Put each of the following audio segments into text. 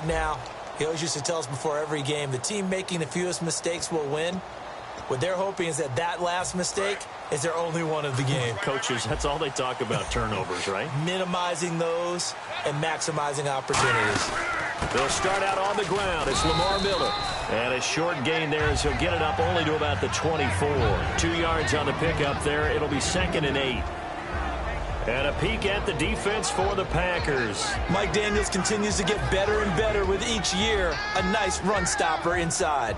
now. He always used to tell us before every game, the team making the fewest mistakes will win. What they're hoping is that last mistake is their only one of the game. Coaches, that's all they talk about, turnovers, right? Minimizing those and maximizing opportunities. They'll start out on the ground. It's Lamar Miller. And a short gain there as he'll get it up only to about the 24. 2 yards on the pickup there. It'll be 2nd and 8. And a peek at the defense for the Packers. Mike Daniels continues to get better and better with each year. A nice run stopper inside.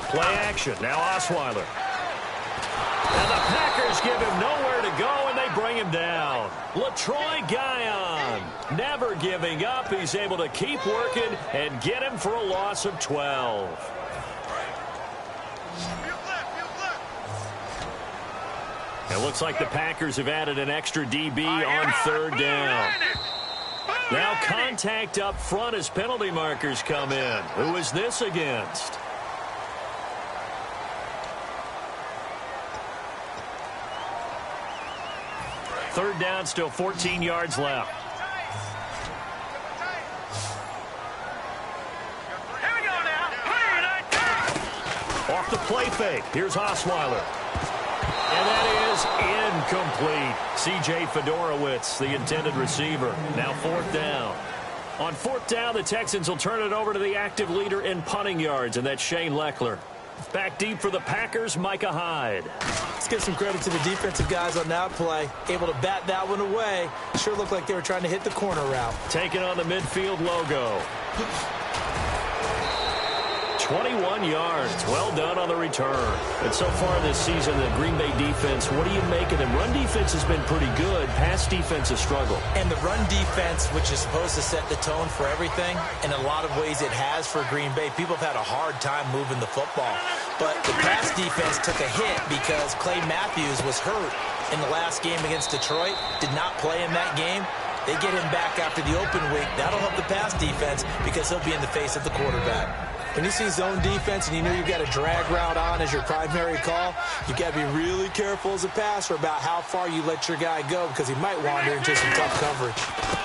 Play action. Now Osweiler. And the Packers give him nowhere to go, and they bring him down. LaTroy Guion, never giving up. He's able to keep working and get him for a loss of 12. It looks like the Packers have added an extra DB on 3rd down. Now contact up front as penalty markers come in. Who is this against? Third down, still 14 yards left. Here we go now. Off the play fake. Here's Osweiler. And that is incomplete. C.J. Fedorowicz, the intended receiver. Now 4th down. On 4th down, the Texans will turn it over to the active leader in punting yards, and that's Shane Lechler. Back deep for the Packers, Micah Hyde. Let's give some credit to the defensive guys on that play. Able to bat that one away. Sure looked like they were trying to hit the corner route. Taking on the midfield logo. 21 yards. Well done on the return. And so far this season, the Green Bay defense, what do you make of them? Run defense has been pretty good. Pass defense has struggled. And the run defense, which is supposed to set the tone for everything, in a lot of ways it has for Green Bay. People have had a hard time moving the football. But the pass defense took a hit because Clay Matthews was hurt in the last game against Detroit. Did not play in that game. They get him back after the open week. That'll help the pass defense because he'll be in the face of the quarterback. When you see zone defense and you know you've got a drag route on as your primary call, you've got to be really careful as a passer about how far you let your guy go because he might wander into some tough coverage.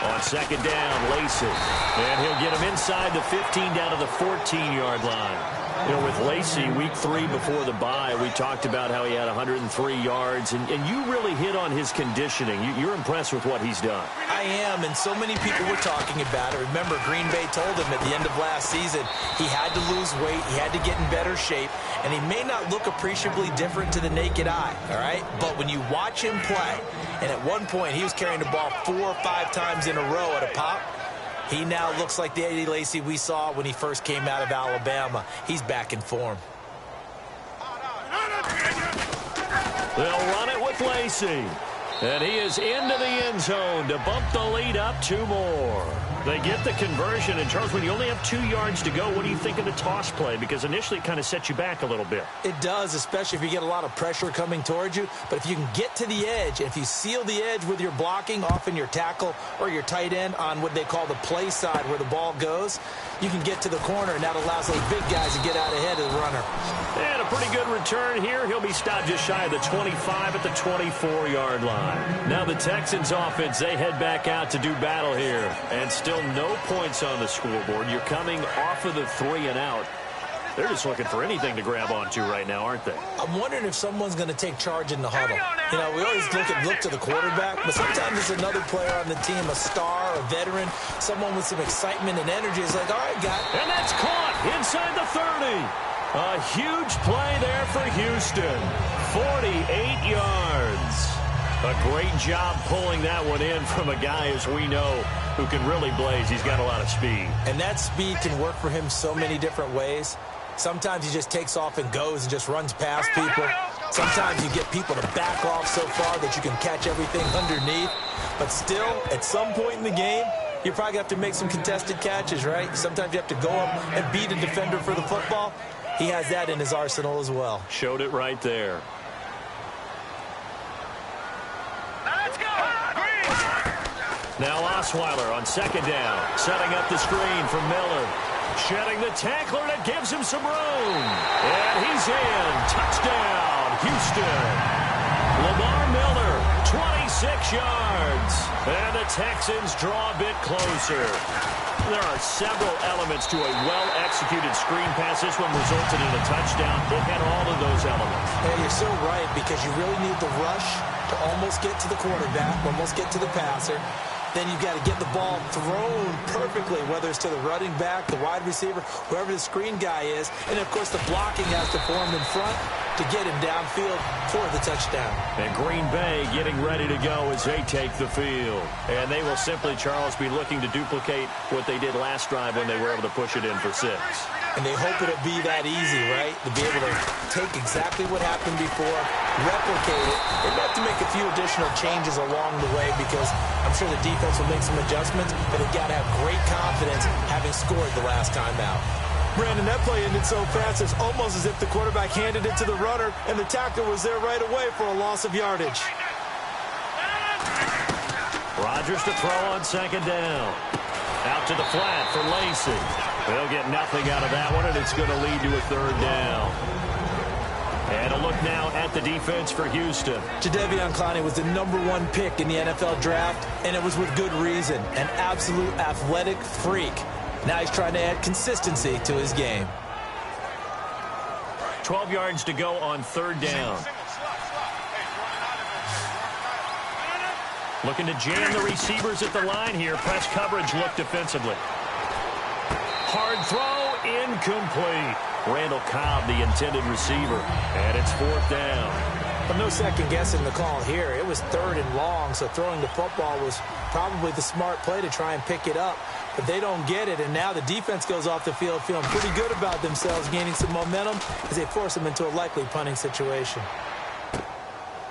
On 2nd down, Lacey. And he'll get him inside the 15 down to the 14-yard line. You know, with Lacey, week 3 before the bye, we talked about how he had 103 yards, and you really hit on his conditioning. You're impressed with what he's done. I am, and so many people were talking about it. Remember, Green Bay told him at the end of last season he had to lose weight, he had to get in better shape, and he may not look appreciably different to the naked eye, all right? But when you watch him play, and at one point he was carrying the ball 4 or 5 times in a row at a pop, he now looks like the Eddie Lacy we saw when he first came out of Alabama. He's back in form. They'll run it with Lacey. And he is into the end zone to bump the lead up 2 more. They get the conversion. And, Charles, when you only have 2 yards to go, what do you think of the toss play? Because initially it kind of sets you back a little bit. It does, especially if you get a lot of pressure coming towards you. But if you can get to the edge, if you seal the edge with your blocking, often your tackle or your tight end on what they call the play side where the ball goes, you can get to the corner, and that allows those big guys to get out ahead of the runner. And a pretty good return here. He'll be stopped just shy of the 25 at the 24-yard line. Now the Texans offense, they head back out to do battle here. And still no points on the scoreboard. You're coming off of the 3 and out. They're just looking for anything to grab onto right now, aren't they? I'm wondering if someone's going to take charge in the huddle. You know, we always look to the quarterback, but sometimes it's another player on the team, a star, a veteran, someone with some excitement and energy. It's like, all right, guy. And that's caught inside the 30. A huge play there for Houston. 48 yards. A great job pulling that one in from a guy, as we know, who can really blaze. He's got a lot of speed. And that speed can work for him so many different ways. Sometimes he just takes off and goes and just runs past people. Sometimes you get people to back off so far that you can catch everything underneath. But still, at some point in the game, you probably have to make some contested catches, right? Sometimes you have to go up and beat a defender for the football. He has that in his arsenal as well. Showed it right there. Now Osweiler on 2nd down, setting up the screen for Miller. Shedding the tackler that gives him some room. And he's in. Touchdown, Houston. Lamar Miller, 26 yards. And the Texans draw a bit closer. There are several elements to a well-executed screen pass. This one resulted in a touchdown. It had all of those elements. Yeah, you're so right, because you really need the rush to almost get to the quarterback, almost get to the passer. Then you've got to get the ball thrown perfectly, whether it's to the running back, the wide receiver, whoever the screen guy is. And, of course, the blocking has to form in front to get him downfield for the touchdown. And Green Bay getting ready to go as they take the field. And they will simply, Charles, be looking to duplicate what they did last drive when they were able to push it in for 6. And they hope it'll be that easy, right? To be able to take exactly what happened before, replicate it. They have to make a few additional changes along the way, because I'm sure the defense will make some adjustments, but they've got to have great confidence having scored the last time out. Brandon, that play ended so fast, it's almost as if the quarterback handed it to the runner, and the tackler was there right away for a loss of yardage. Rodgers to throw on 2nd down. Out to the flat for Lacy. They'll get nothing out of that one, and it's going to lead to a 3rd down. And a look now at the defense for Houston. Jadeveon Clowney was the #1 pick in the NFL draft, and it was with good reason. An absolute athletic freak. Now he's trying to add consistency to his game. 12 yards to go on 3rd down. Looking to jam the receivers at the line here. Press coverage look defensively. Hard throw, incomplete. Randall Cobb, the intended receiver. And it's 4th down. But no second guessing the call here. It was 3rd and long, so throwing the football was probably the smart play to try and pick it up. But they don't get it, and now the defense goes off the field feeling pretty good about themselves, gaining some momentum as they force them into a likely punting situation.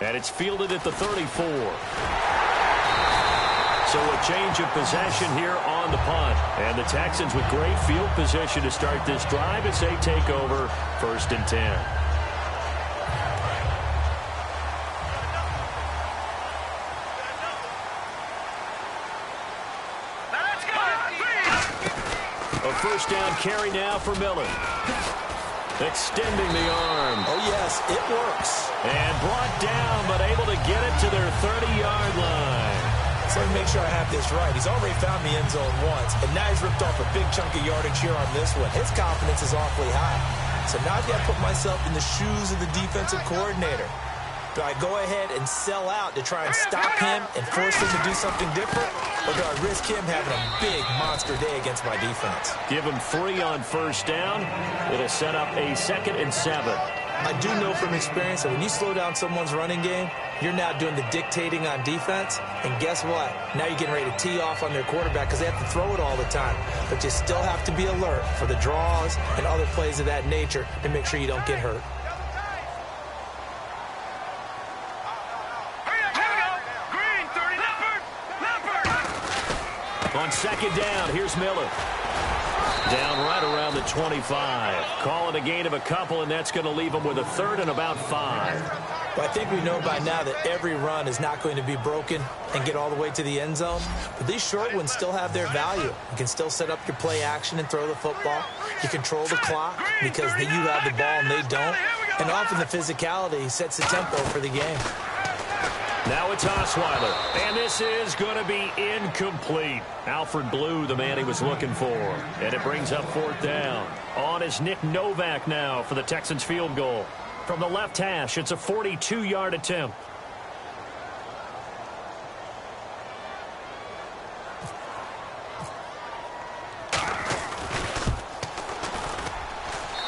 And it's fielded at the 34. So a change of possession here on the punt. And the Texans with great field position to start this drive as they take over 1st and 10. A 1st down carry now for Miller. Extending the arm. Oh, yes, it works. And brought down, but able to get it to their 30-yard line. So let me make sure I have this right. He's already found the end zone once, and now he's ripped off a big chunk of yardage here on this one. His confidence is awfully high. So now I've got to put myself in the shoes of the defensive coordinator. Do I go ahead and sell out to try and stop him and force him to do something different? Or do I risk him having a big monster day against my defense? Give him 3 on 1st down. It'll set up a 2nd and 7. I do know from experience that when you slow down someone's running game, you're now doing the dictating on defense. And guess what? Now you're getting ready to tee off on their quarterback because they have to throw it all the time. But you still have to be alert for the draws and other plays of that nature to make sure you don't get hurt. On 2nd down, here's Miller. Down right around the 25. Calling a gain of a couple, and that's going to leave him with a 3rd and about 5. Well, I think we know by now that every run is not going to be broken and get all the way to the end zone. But these short ones still have their value. You can still set up your play action and throw the football. You control the clock because you have the ball and they don't. And often the physicality sets the tempo for the game. Now it's Osweiler, and this is going to be incomplete. Alfred Blue, the man he was looking for, and it brings up 4th down. On is Nick Novak now for the Texans field goal. From the left hash, it's a 42-yard attempt.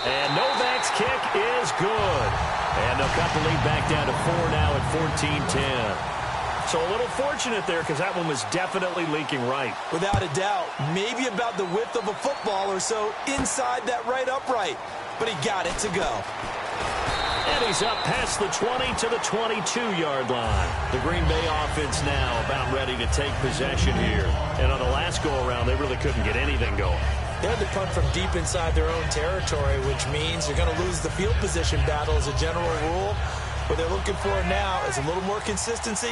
And Novak's kick is good. And they'll cut the lead back down to 4 now at 14-10. So a little fortunate there because that one was definitely leaking right. Without a doubt. Maybe about the width of a football or so inside that right upright. But he got it to go. And he's up past the 20 to the 22-yard line. The Green Bay offense now about ready to take possession here. And on the last go-around, they really couldn't get anything going. They had to punt from deep inside their own territory, which means you're going to lose the field position battle as a general rule. What they're looking for now is a little more consistency,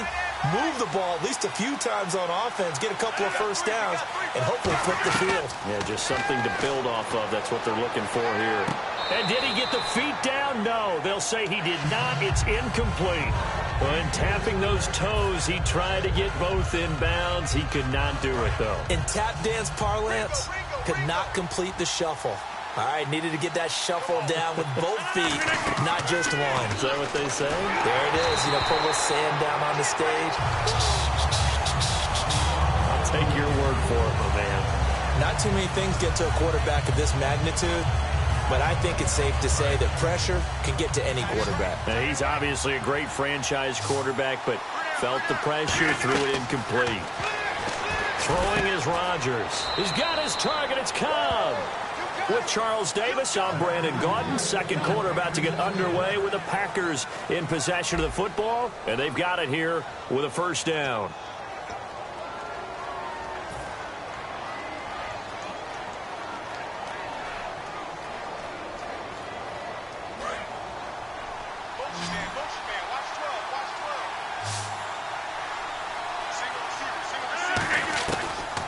move the ball at least a few times on offense, get a couple of first downs, and hopefully flip the field. Yeah, just something to build off of. That's what they're looking for here. And did he get the feet down? No, they'll say he did not. It's incomplete. When tapping those toes, he tried to get both in bounds. He could not do it, though. In tap dance parlance, could not complete the shuffle. All right, needed to get that shuffle down with both feet, not just one. Is that what they say? There it is. You know, put a little sand down on the stage. I'll take your word for it, my man. Not too many things get to a quarterback of this magnitude, but I think it's safe to say that pressure can get to any quarterback. Now, he's obviously a great franchise quarterback, but felt the pressure, threw it incomplete. Throwing is Rodgers. He's got his target. It's Cobb. With Charles Davis, I'm Brandon Gaudin. Second quarter about to get underway with the Packers in possession of the football, and they've got it here with a first down.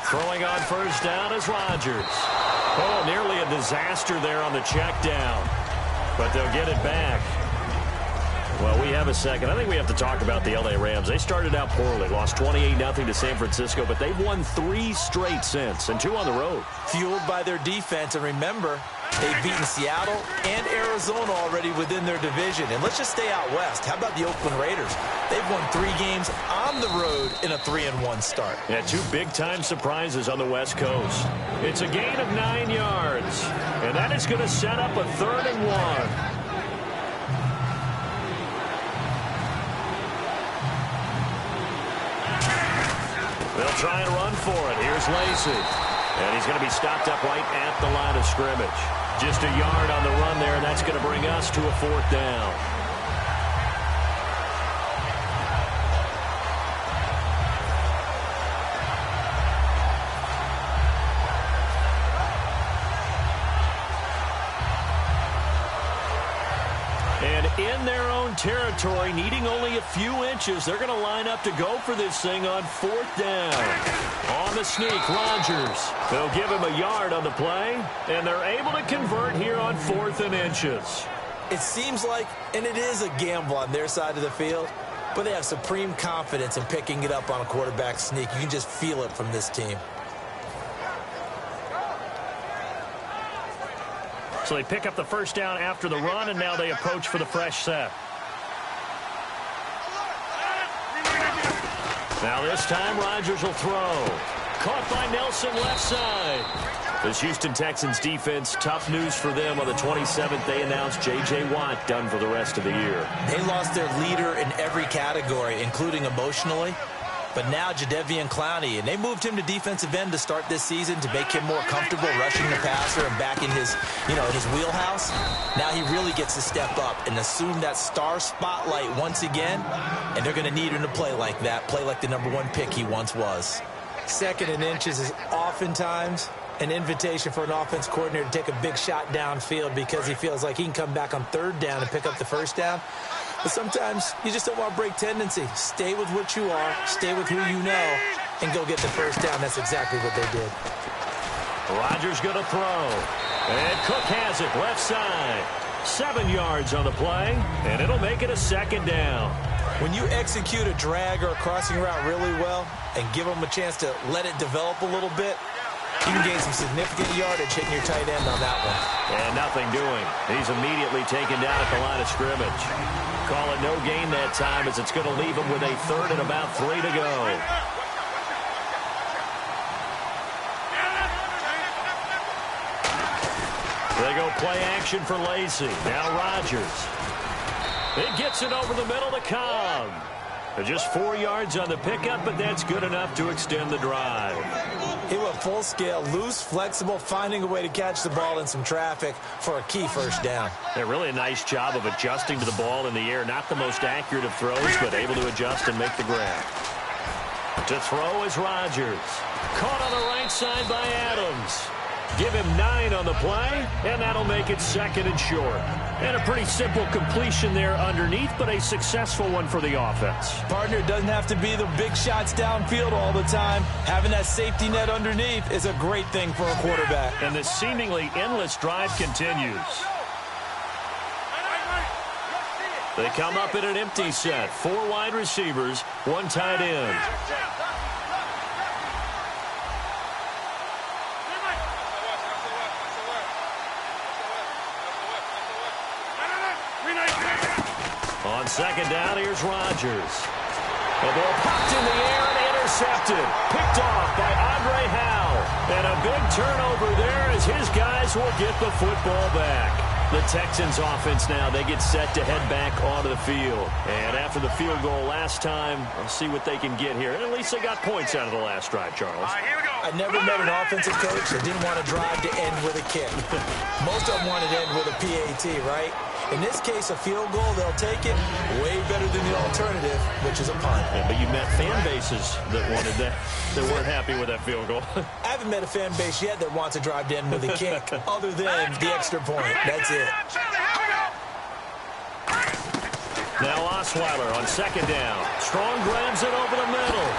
Throwing on first down is Rodgers. Oh, nearly a disaster there on the check down. But they'll get it back. Well, we have a second. I think we have to talk about the L.A. Rams. They started out poorly, lost 28-0 to San Francisco, but they've won 3 straight since, and 2 on the road. Fueled by their defense, and remember, they've beaten Seattle and Arizona already within their division. And let's just stay out west. How about the Oakland Raiders? They've won 3 games on the road in a 3-1 start. Yeah, 2 big-time surprises on the West Coast. It's a gain of 9 yards, and that is going to set up a 3rd and 1. They'll try and run for it. Here's Lacy. And he's going to be stopped up right at the line of scrimmage. Just a yard on the run there, and that's going to bring us to a 4th down. And in their own territory, needing only a few inches, they're going to line up to go for this thing on 4th down. On the sneak, Rodgers. They'll give him a yard on the play, and they're able to convert here on 4th and inches. It seems like, and it is a gamble on their side of the field, but they have supreme confidence in picking it up on a quarterback sneak. You can just feel it from this team. So they pick up the first down after the run, and now they approach for the fresh set. Now this time, Rodgers will throw. Caught by Nelson left side. This Houston Texans defense, tough news for them. On the 27th, they announced J.J. Watt done for the rest of the year. They lost their leader in every category, including emotionally. But now Jadeveon Clowney, and they moved him to defensive end to start this season to make him more comfortable rushing the passer and back in his, in his wheelhouse. Now he really gets to step up and assume that star spotlight once again, and they're going to need him to play like that, play like the #1 pick he once was. 2nd and inches is oftentimes an invitation for an offense coordinator to take a big shot downfield because he feels like he can come back on 3rd down and pick up the first down. But sometimes you just don't want to break tendency. Stay with what you are, stay with who you know, and go get the first down. That's exactly what they did. Rodgers going to throw. And Cook has it left side. 7 yards on the play, and it'll make it a 2nd down. When you execute a drag or a crossing route really well and give them a chance to let it develop a little bit, you can gain some significant yardage hitting your tight end on that one. And nothing doing. He's immediately taken down at the line of scrimmage. Call it no gain that time as it's going to leave him with a 3rd and about 3 to go. They go play action for Lacy. Now Rodgers. It gets it over the middle to Cobb. Just 4 yards on the pickup, but that's good enough to extend the drive. He went full scale, loose, flexible, finding a way to catch the ball in some traffic for a key first down. Yeah, really a nice job of adjusting to the ball in the air. Not the most accurate of throws, but able to adjust and make the grab. To throw is Rodgers. Caught on the right side by Adams. Give him 9 on the play, and that'll make it 2nd and short. And a pretty simple completion there underneath, but a successful one for the offense. Partner, it doesn't have to be the big shots downfield all the time. Having that safety net underneath is a great thing for a quarterback. And the seemingly endless drive continues. They come up in an empty set. 4 wide receivers, 1 tight end. On 2nd down, here's Rodgers. The ball popped in the air and intercepted. Picked off by Andre Howe. And a big turnover there as his guys will get the football back. The Texans offense now, they get set to head back onto the field. And after the field goal last time, we'll see what they can get here. And at least they got points out of the last drive, Charles. Here we go. I never met an offensive coach that didn't want to drive to end with a kick. Most of them wanted to end with a PAT, right? In this case, a field goal, they'll take it way better than the alternative, which is a punt. Yeah, but you met fan bases that wanted that, that weren't happy with that field goal. I haven't met a fan base yet that wants to drive to end with a kick, other than the extra point. That's it. Now Osweiler on 2nd down. Strong grabs it over the middle.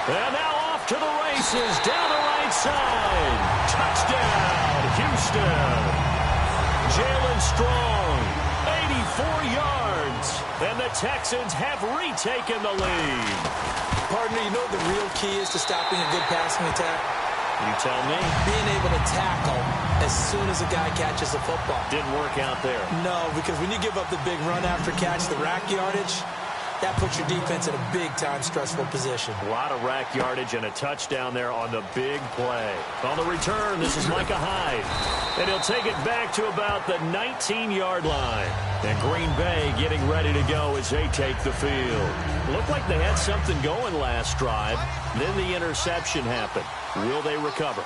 And now off to the races, down the right side. Touchdown, Houston. Jalen Strong, 84 yards. And the Texans have retaken the lead. Partner, you know what the real key is to stopping a good passing attack? You tell me. Being able to tackle as soon as a guy catches the football. Didn't work out there. No, because when you give up the big run after catch, the rack yardage, that puts your defense in a big-time stressful position. A lot of rack yardage and a touchdown there on the big play. On the return, this is Micah Hyde. And he'll take it back to about the 19-yard line. And Green Bay getting ready to go as they take the field. Looked like they had something going last drive. Then the interception happened. Will they recover?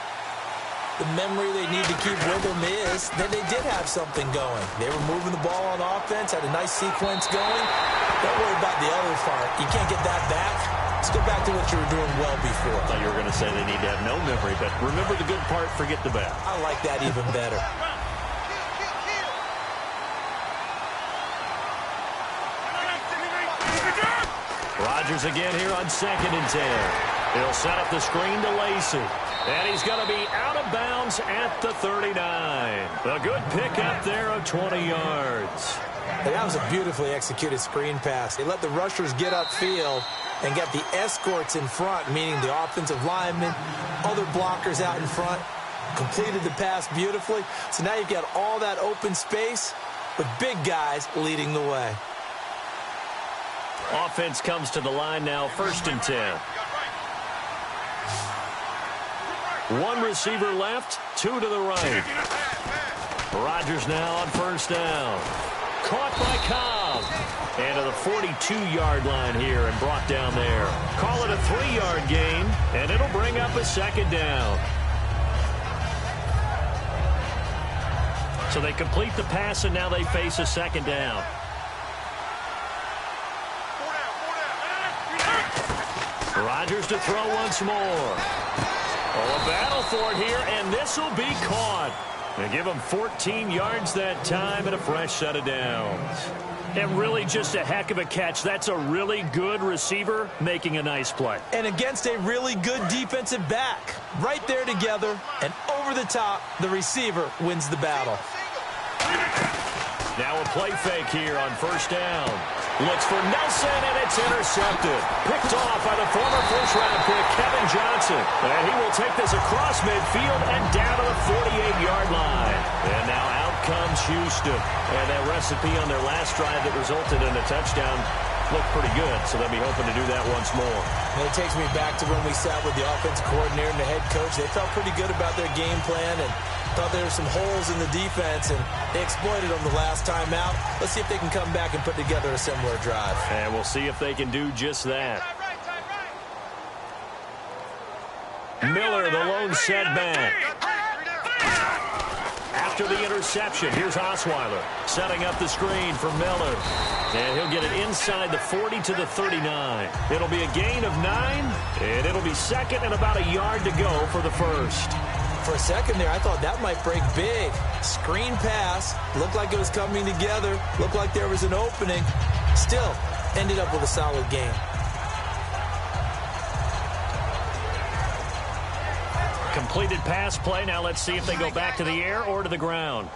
The memory they need to keep with them is that they did have something going. They were moving the ball on offense, had a nice sequence going. Don't worry about the other part. You can't get that back. Let's go back to what you were doing well before. I thought you were going to say they need to have no memory, but remember the good part, forget the bad. I like that even better. Rodgers again here on 2nd and 10. He'll set up the screen to Lacy. And he's going to be out of bounds at the 39. A good pickup there of 20 yards. And that was a beautifully executed screen pass. They let the rushers get upfield and got the escorts in front, meaning the offensive linemen, other blockers out in front, completed the pass beautifully. So now you've got all that open space with big guys leading the way. Offense comes to the line now, 1st and 10. 1 receiver left, 2 to the right. Rodgers now on 1st down. Caught by Cobb. And to the 42-yard line here and brought down there. Call it a 3-yard gain, and it'll bring up a 2nd down. So they complete the pass, and now they face a 2nd down. Rodgers to throw once more. Oh, a battle for it here, and this will be caught. They give him 14 yards that time and a fresh set of downs. And really just a heck of a catch. That's a really good receiver making a nice play. And against a really good defensive back. Right there together, and over the top, the receiver wins the battle. Now a play fake here on 1st down. Looks for Nelson, and it's intercepted. Picked off by the former 1st-round pick, Kevin Johnson. And he will take this across midfield and down to the 48-yard line. And now out comes Houston. And that recipe on their last drive that resulted in a touchdown looked pretty good, so they'll be hoping to do that once more. And it takes me back to when we sat with the offensive coordinator and the head coach. They felt pretty good about their game plan and thought there were some holes in the defense, and they exploited them the last time out. Let's see if they can come back and put together a similar drive. And we'll see if they can do just that. Miller, the lone setback. At after the interception. Here's Osweiler setting up the screen for Miller. And he'll get it inside the 40 to the 39. It'll be a gain of 9, and it'll be second and about a yard to go for the first. For a second there, I thought that might break big. Screen pass. Looked like it was coming together. Looked like there was an opening. Still, ended up with a solid game. Completed pass play. Now let's see if they go back to the air or to the ground.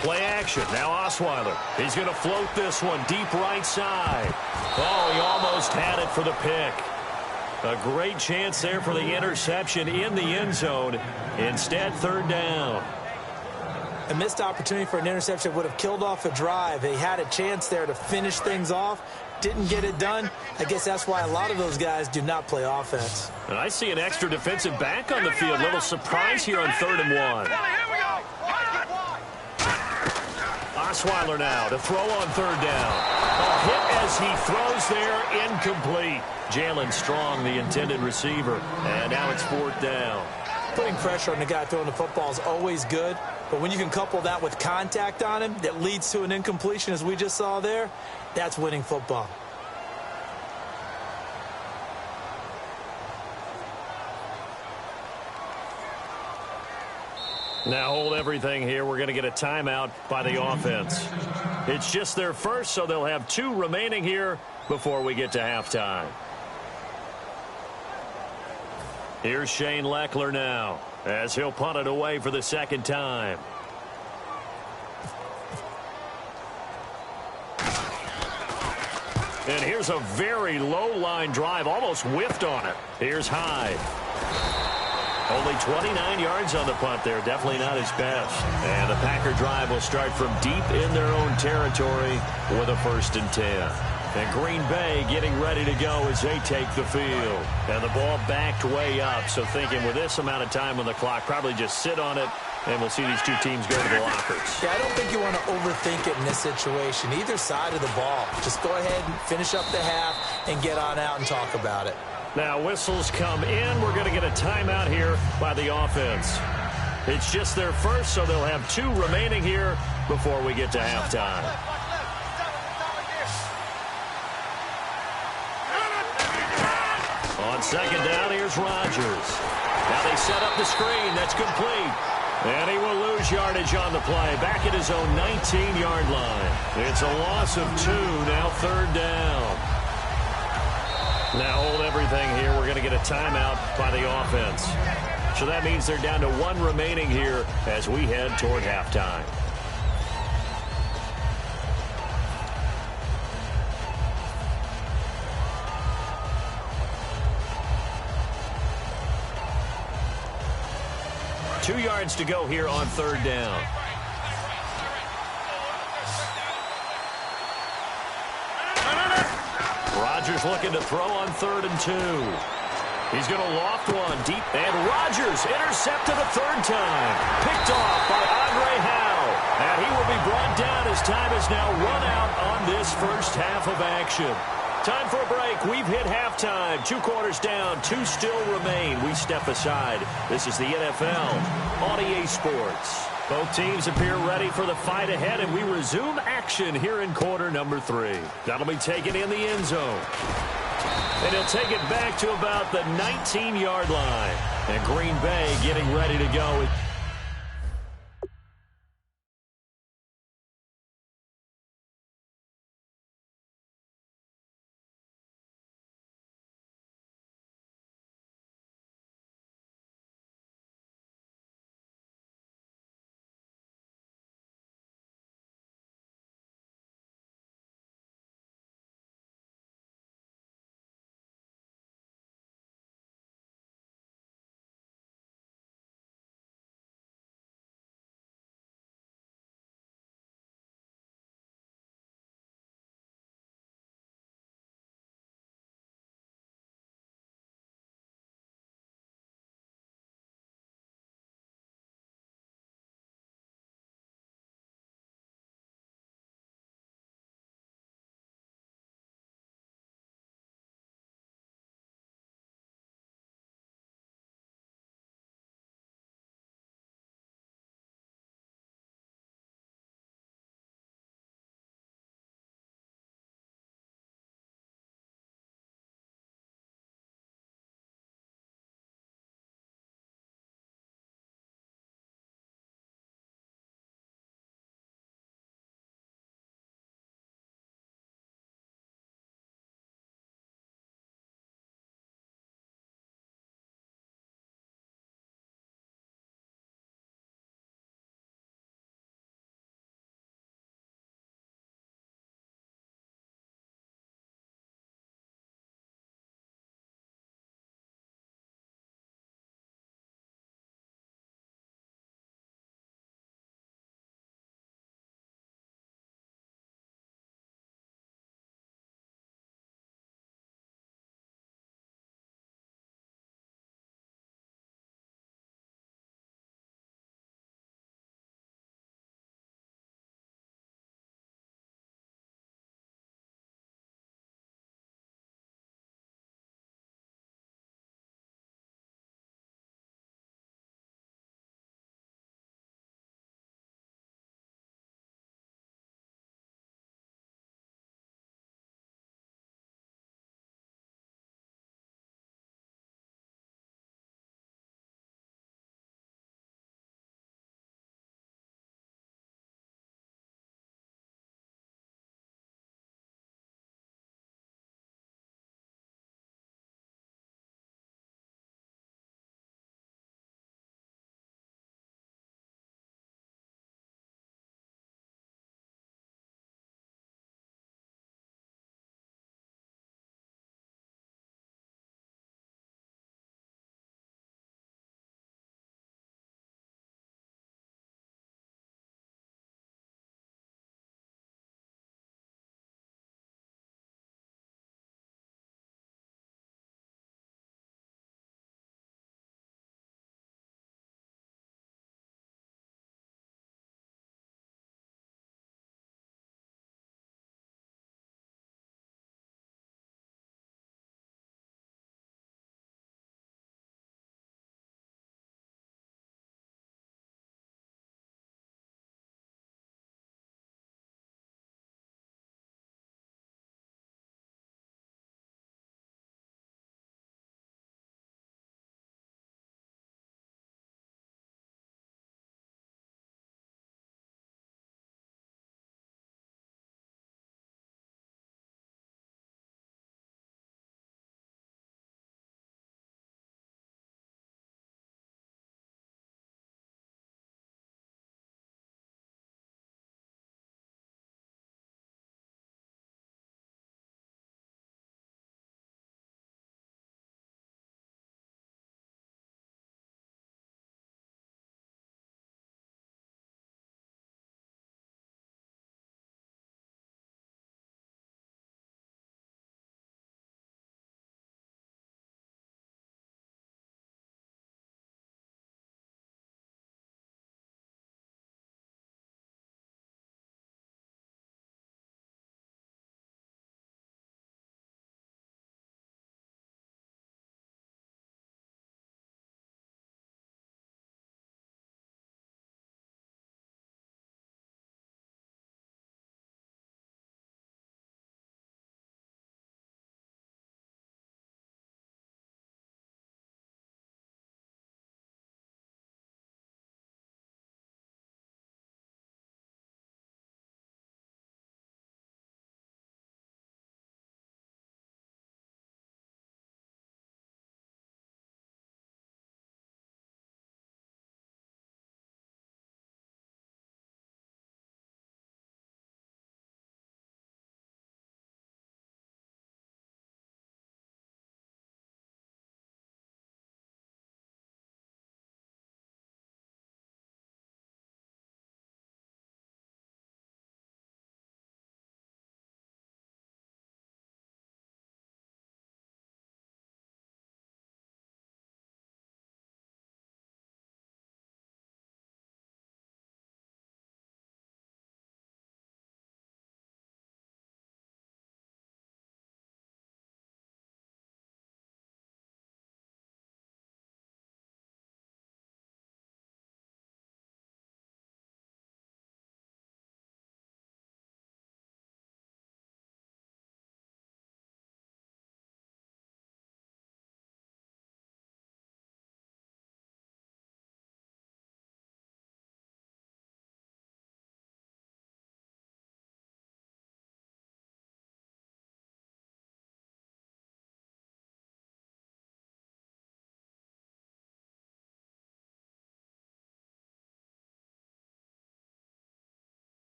Play action. Now Osweiler. He's going to float this one deep right side. Oh, he almost had it for the pick. A great chance there for the interception in the end zone. Instead, third down. A missed opportunity for an interception would have killed off a drive. They had a chance there to finish things off. Didn't get it done. I guess that's why a lot of those guys do not play offense. And I see an extra defensive back on the field. Little surprise here on 3rd and 1. Osweiler now to throw on 3rd down. A hit as he throws there, incomplete. Jalen Strong, the intended receiver. And now it's 4th down. Putting pressure on the guy throwing the football is always good, but when you can couple that with contact on him that leads to an incompletion, as we just saw there, that's winning football. Now hold everything here. We're going to get a timeout by the offense. It's just their first, so they'll have 2 remaining here before we get to halftime. Here's Shane Leckler now as he'll punt it away for the 2nd time. And here's a very low line drive, almost whiffed on it. Here's Hyde. Only 29 yards on the punt there. Definitely not his best. And the Packer drive will start from deep in their own territory with a 1st and 10. And Green Bay getting ready to go as they take the field. And the ball backed way up. So thinking with this amount of time on the clock, probably just sit on it, and we'll see these 2 teams go to the lockers. Yeah, I don't think you want to overthink it in this situation. Either side of the ball. Just go ahead and finish up the half and get on out and talk about it. Now whistles come in. We're going to get a timeout here by the offense. It's just their first, so they'll have 2 remaining here before we get to halftime. On 2nd down, here's Rodgers. Now they set up the screen. That's complete. And he will lose yardage on the play. Back at his own 19-yard line. It's a loss of 2. Now 3rd down. Now hold everything here. We're going to get a timeout by the offense. So that means they're down to 1 remaining here as we head toward halftime. Two yards to go here on 3rd down. Rodgers looking to throw on 3rd and 2. He's going to loft one deep. And Rodgers intercepted a 3rd time. Picked off by Andre Howe. And he will be brought down as time is now run out on this first half of action. Time for a break. We've hit halftime. 2 quarters down. 2 still remain. We step aside. This is the NFL on EA Sports. Both teams appear ready for the fight ahead, and we resume action here in quarter number 3. That'll be taken in the end zone. And he'll take it back to about the 19-yard line. And Green Bay getting ready to go.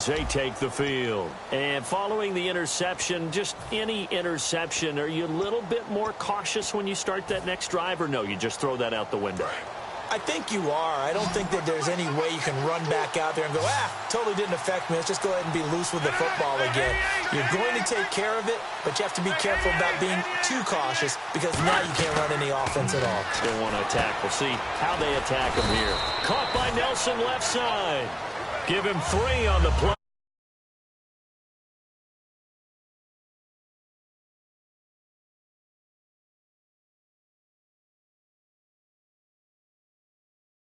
They take the field. And following the interception, just any interception, are you a little bit more cautious when you start that next drive, or no, you just throw that out the window? I think you are. I don't think that there's any way you can run back out there and go, totally didn't affect me. Let's just go ahead and be loose with the football again. You're going to take care of it, but you have to be careful about being too cautious because now you can't run any offense at all. Still want to attack. We'll see how they attack him here. Caught by Nelson left side. Give him 3 on the play.